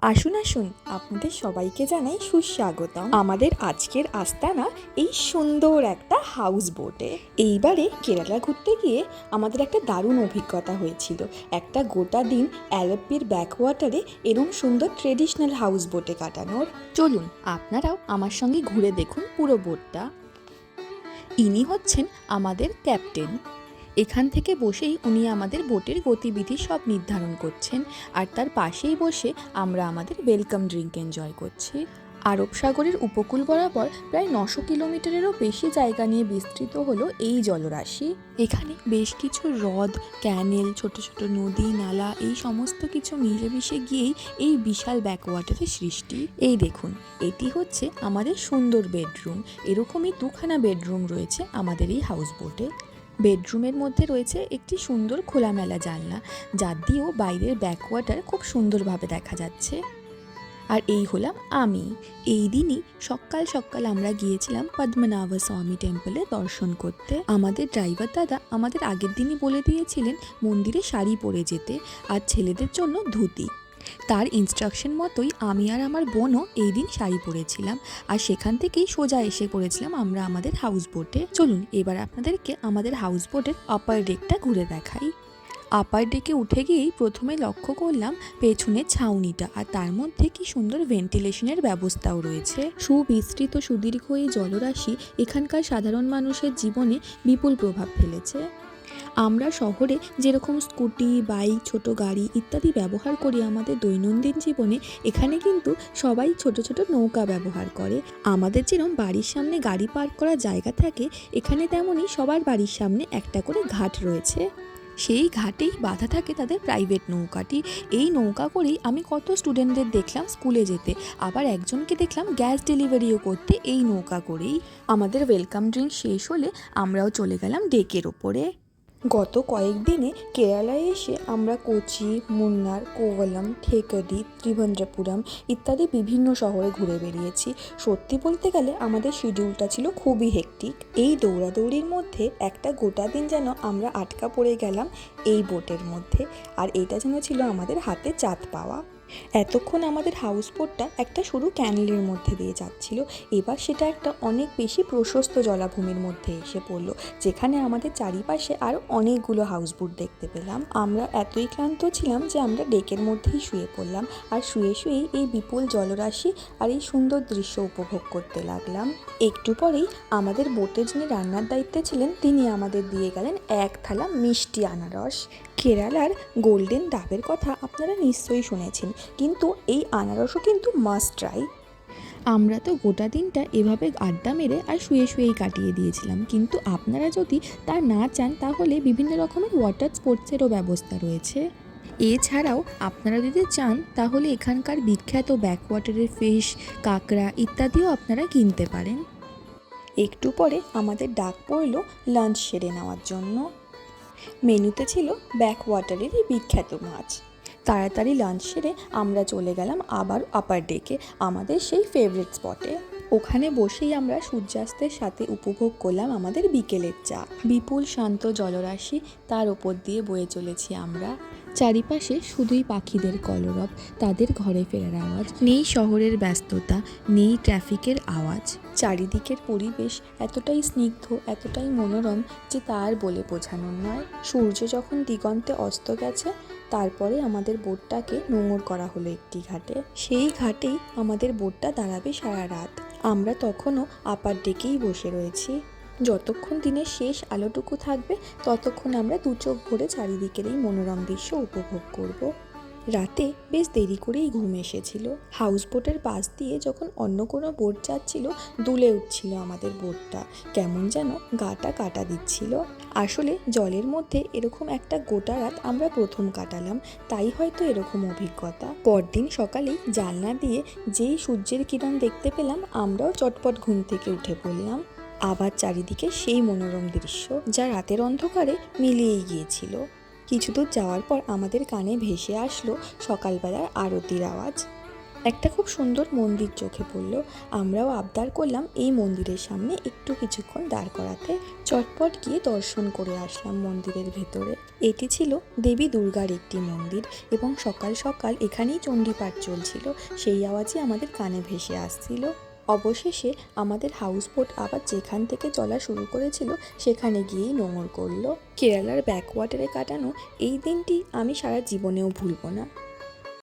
আসুন আসুন, আপনাদের সবাইকে জানাই সুস্বাগতম আমাদের আজকের আস্তানা এই সুন্দর একটা হাউস বোটে। এইবারে কেরালা ঘুরতে গিয়ে আমাদের একটা দারুণ অভিজ্ঞতা হয়েছিল। একটা গোটা দিন অ্যালেপ্পির ব্যাকওয়াটারে এরম সুন্দর ট্রেডিশনাল হাউস বোটে কাটানোর। চলুন আপনারাও আমার সঙ্গে ঘুরে দেখুন পুরো বোটটা। ইনি হচ্ছেন আমাদের ক্যাপ্টেন। এখান থেকে বসেই উনি আমাদের বোটের গতিবিধি সব নির্ধারণ করছেন, আর তার পাশেই বসে আমরা আমাদের ওয়েলকাম ড্রিঙ্ক এনজয় করছি। আরব সাগরের উপকূল বরাবর প্রায় 900 কিলোমিটারেরও বেশি জায়গা নিয়ে বিস্তৃত হলো এই জলরাশি। এখানে বেশ কিছু হ্রদ, ক্যানেল, ছোট ছোট নদী, নালা এই সমস্ত কিছু মিলেমিশে গিয়েই এই বিশাল ব্যাকওয়াটারের সৃষ্টি। এই দেখুন, এটি হচ্ছে আমাদের সুন্দর বেডরুম। এরকমই দুখানা বেডরুম রয়েছে আমাদের এই হাউস বোটে। বেডরুমের মধ্যে রয়েছে একটি সুন্দর খোলামেলা জানলা, যা দিয়েও বাইরের ব্যাকওয়াটার খুব সুন্দরভাবে দেখা যাচ্ছে। আর এই হলাম আমি। এই দিনই সকাল সকাল আমরা গিয়েছিলাম পদ্মনাভ স্বামী টেম্পলে দর্শন করতে। আমাদের ড্রাইভার দাদা আমাদের আগের দিনই বলে দিয়েছিলেন মন্দিরে শাড়ি পরে যেতে, আর ছেলেদের জন্য ধুতি। তার ইনস্ট্রাকশন মতোই আমি আর আমার বোনও এই দিন শাড়ি পরেছিলাম, আর সেখান থেকেই সোজা এসে পড়েছিলাম আমরা আমাদের হাউস বোটে। চলুন এবার আপনাদেরকে আমাদের হাউস বোটের আপার ডেকটা ঘুরে দেখাই। আপার ডেকে উঠে গিয়েই প্রথমে লক্ষ্য করলাম পেছনের ছাউনিটা, আর তার মধ্যে কি সুন্দর ভেন্টিলেশনের ব্যবস্থাও রয়েছে। সুবিস্তৃত সুদীর্ঘ এই জলরাশি এখানকার সাধারণ মানুষের জীবনে বিপুল প্রভাব ফেলেছে। আমরা শহরে যেরকম স্কুটি, বাইক, ছোট গাড়ি ইত্যাদি ব্যবহার করি আমাদের দৈনন্দিন জীবনে, এখানে কিন্তু সবাই ছোট ছোট নৌকা ব্যবহার করে। আমাদের যেরকম বাড়ির সামনে গাড়ি পার্ক করার জায়গা থাকে, এখানে তেমনই সবার বাড়ির সামনে একটা করে ঘাট রয়েছে। সেই ঘাটেই বাঁধা থাকে তাদের প্রাইভেট নৌকাটি। এই নৌকা করেই আমি কত স্টুডেন্টদের দেখলাম স্কুলে যেতে, আবার একজনকে দেখলাম গ্যাস ডেলিভারিও করতে এই নৌকা করেই। আমাদের ওয়েলকাম ড্রিঙ্ক শেষ হলে আমরাও চলে গেলাম ডেকের ওপরে। গত কয়েকদিনে কেরালায় এসে আমরা কোচি, মুন্নার, কোভালাম, থেকাডি, ত্রিভেন্দ্রপুরম ইত্যাদি বিভিন্ন শহরে ঘুরে বেরিয়েছি। সত্যি বলতে গেলে আমাদের শিডিউলটা ছিল খুবই হেক্টিক। এই দৌড়াদৌড়ির মধ্যে একটা গোটা দিন যেন আমরা আটকা পড়ে গেলাম এই বোটের মধ্যে, আর এটা যেন ছিল আমাদের হাতে চাঁদ পাওয়া। এতক্ষণ আমাদের হাউস বোটটা একটা সরু ক্যানেলের মধ্যে দিয়ে যাচ্ছিল, এবার সেটা একটা অনেক বেশি প্রশস্ত জলাভূমির মধ্যে এসে পড়লো, যেখানে আমাদের চারিপাশে আরও অনেকগুলো হাউস বোট দেখতে পেলাম। আমরা এতই ক্লান্ত ছিলাম যে আমরা ডেকের মধ্যেই শুয়ে পড়লাম, আর শুয়ে শুয়েই এই বিপুল জলরাশি আর এই সুন্দর দৃশ্য উপভোগ করতে লাগলাম। একটু পরেই আমাদের বোটে যিনি রান্নার দায়িত্বে ছিলেন তিনি আমাদের দিয়ে গেলেন এক থালা মিষ্টি আনারস। কেরালার গোল্ডেন ডাবের কথা আপনারা নিশ্চয়ই শুনেছেন, কিন্তু এই আনারসও কিন্তু মাস্ট ট্রাই। আমরা তো গোটা দিনটা এভাবে আড্ডা মেরে আর শুয়ে শুয়েই কাটিয়ে দিয়েছিলাম, কিন্তু আপনারা যদি তা না চান তাহলে বিভিন্ন রকমের ওয়াটার স্পোর্টসেরও ব্যবস্থা রয়েছে। এছাড়াও আপনারা যদি চান তাহলে এখানকার বিখ্যাত ব্যাকওয়াটারের ফিশ, কাঁকড়া ইত্যাদিও আপনারা কিনতে পারেন। একটু পরে আমাদের ডাক পড়ল লাঞ্চ সেরে নেওয়ার জন্য। মেনুতে ছিল ব্যাকওয়াটারেরই বিখ্যাত মাছ। তাড়াতাড়ি লাঞ্চ সেরে আমরা চলে গেলাম আবার আপার ডেকে, আমাদের সেই ফেভারিট স্পটে। ওখানে বসেই আমরা সূর্যাস্তের সাথে উপভোগ করলাম আমাদের বিকেলের চা। বিপুল শান্ত জলরাশি, তার ওপর দিয়ে বয়ে চলেছি আমরা। চারিপাশে শুধুই পাখিদের কলরব, তাদের ঘরে ফেরার আওয়াজ। নেই শহরের ব্যস্ততা, নেই ট্রাফিকের আওয়াজ। চারিদিকের পরিবেশ এতটাই স্নিগ্ধ, এতটাই মনোরম যে তার বলে বোঝানোর নয়। সূর্য যখন দিগন্তে অস্ত গেছে, তারপরে আমাদের বোটটাকে নোঙর করা হলো একটি ঘাটে। সেই ঘাটেই আমাদের বোটটা দাঁড়াবে সারা রাত। আমরা তখনও আপার ডেকেই বসে রয়েছি। যতক্ষণ দিনের শেষ আলোটুকু থাকবে ততক্ষণ আমরা দু চোখ ভরে চারিদিকের এই মনোরম দৃশ্য উপভোগ করব। রাতে বেশ দেরি করেই ঘুম এসেছিল। হাউস বোটের পাশ দিয়ে যখন অন্য কোনো বোট যাচ্ছিল দুলে উঠছিল আমাদের বোটটা, কেমন যেন গাটা কাটা দিচ্ছিল। আসলে জলের মধ্যে এরকম একটা গোটা রাত আমরা প্রথম কাটালাম, তাই হয়তো এরকম অভিজ্ঞতা। পরদিন সকালেই জানলা দিয়ে যেই সূর্যের কিরণ দেখতে পেলাম, আমরাও চটপট ঘুম থেকে উঠে পড়লাম। আবার চারিদিকে সেই মনোরম দৃশ্য যা রাতের অন্ধকারে মিলিয়ে গিয়েছিল। কিছু দূর যাওয়ার পর আমাদের কানে ভেসে আসলো সকালবেলার আরতির আওয়াজ। একটা খুব সুন্দর মন্দির চোখে পড়ল। আমরাও আবদার করলাম এই মন্দিরের সামনে একটু কিছুক্ষণ দাঁড় করাতে। চটপট গিয়ে দর্শন করে আসলাম মন্দিরের ভেতরে। এটি ছিল দেবী দুর্গার একটি মন্দির এবং সকাল সকাল এখানেই চণ্ডীপাঠ চলছিল। সেই আওয়াজই আমাদের কানে ভেসে আসছিল। অবশেষে আমাদের হাউসবোট আবার যেখান থেকে চলা শুরু করেছিল সেখানে গিয়েই নোঙর করলো। কেরালার ব্যাকওয়াটারে কাটানো এই দিনটি আমি সারা জীবনেও ভুলব না।